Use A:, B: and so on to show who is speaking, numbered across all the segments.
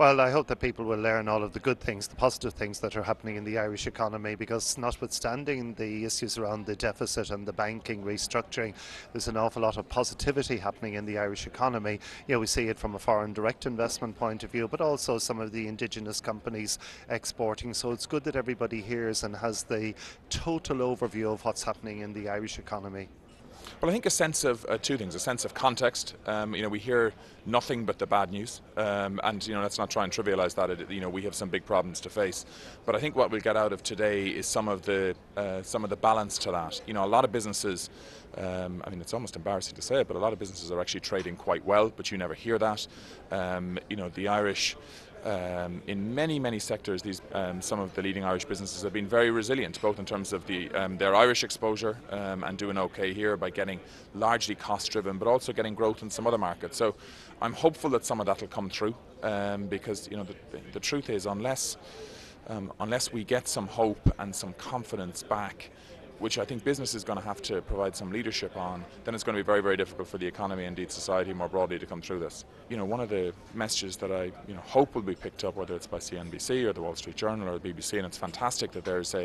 A: Well, I hope that people will learn all of the good things, the positive things that are happening in the Irish economy, because notwithstanding the issues around the deficit and the banking restructuring, there's an awful lot of positivity happening in the Irish economy. We see it from a foreign direct investment point of view, but also some of the indigenous companies exporting. So it's good that everybody hears and has the total overview of what's happening in the Irish economy.
B: Well, I think a sense of two things: a sense of context. We hear nothing but the bad news, and let's not try and trivialise that. We have some big problems to face, but I think what we'll get out of today is some of the balance to that. A lot of businesses. It's almost embarrassing to say it, but a lot of businesses are actually trading quite well, but you never hear that. The Irish. In many sectors, some of the leading Irish businesses have been very resilient, both in terms of their Irish exposure and doing okay here by getting largely cost-driven, but also getting growth in some other markets. So I'm hopeful that some of that will come through, because the truth is, unless we get some hope and some confidence back, which I think business is going to have to provide some leadership on, then it's going to be very very difficult for the economy and indeed society more broadly to come through this. One of the messages that I hope will be picked up, whether it's by CNBC or the Wall Street Journal or the BBC, and it's fantastic that there's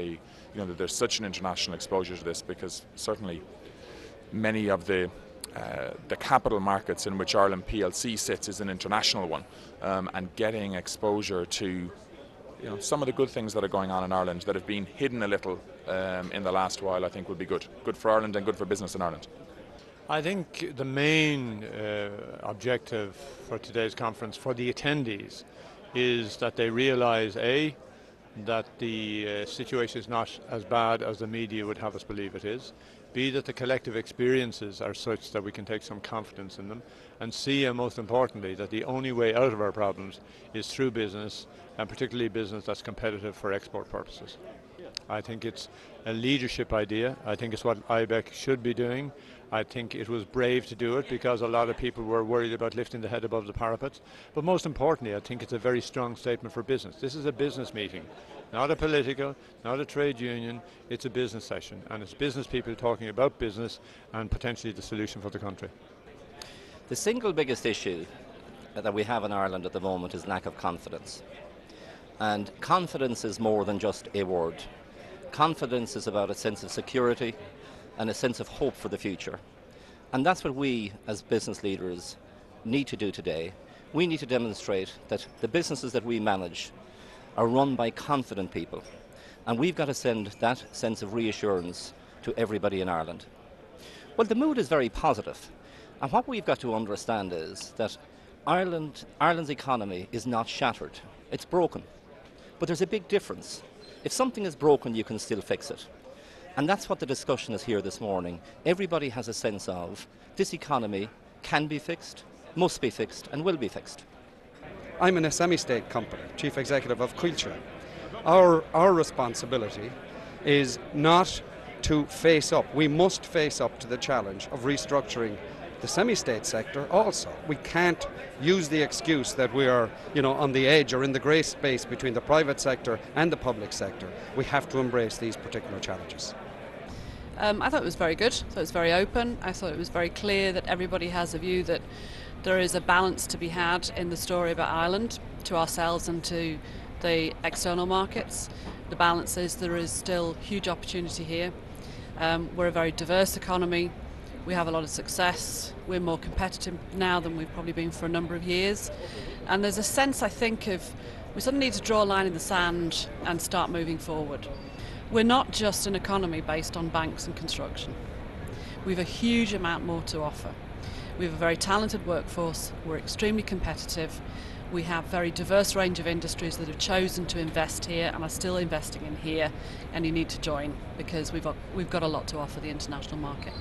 B: such an international exposure to this, because certainly many of the capital markets in which Ireland PLC sits is an international one, and getting exposure to some of the good things that are going on in Ireland that have been hidden a little in the last while, I think would be good for Ireland and good for business in Ireland.
C: I think the main objective for today's conference for the attendees is that they realise that the situation is not as bad as the media would have us believe it is, B, that the collective experiences are such that we can take some confidence in them, and C, and most importantly, that the only way out of our problems is through business, and particularly business that's competitive for export purposes. I think it's a leadership idea. I think it's what IBEC should be doing. I think it was brave to do it because a lot of people were worried about lifting the head above the parapet. But most importantly, I think it's a very strong statement for business. This is a business meeting, not a political, not a trade union. It's a business session, and it's business people talking about business and potentially the solution for the country.
D: The single biggest issue that we have in Ireland at the moment is lack of confidence. And confidence is more than just a word. Confidence is about a sense of security and a sense of hope for the future. And that's what we as business leaders need to do today. We need to demonstrate that the businesses that we manage are run by confident people. And we've got to send that sense of reassurance to everybody in Ireland. Well, the mood is very positive. And what we've got to understand is that Ireland's economy is not shattered. It's broken. But there's a big difference. If something is broken, you can still fix it. And that's what the discussion is here this morning. Everybody has a sense of this economy can be fixed, must be fixed, and will be fixed.
E: I'm in a semi-state company, chief executive of Coilte. Our responsibility is not to face up. We must face up to the challenge of restructuring the semi-state sector also. We can't use the excuse that we are, on the edge or in the grey space between the private sector and the public sector. We have to embrace these particular challenges.
F: I thought it was very good. I thought it was very open. I thought it was very clear that everybody has a view that there is a balance to be had in the story about Ireland, to ourselves and to the external markets. The balance is there is still huge opportunity here. We're a very diverse economy. We have a lot of success. We're more competitive now than we've probably been for a number of years. And there's a sense, I think, of we suddenly need to draw a line in the sand and start moving forward. We're not just an economy based on banks and construction. We have a huge amount more to offer. We have a very talented workforce. We're extremely competitive. We have a very diverse range of industries that have chosen to invest here and are still investing in here. And you need to join because we've got a lot to offer the international market.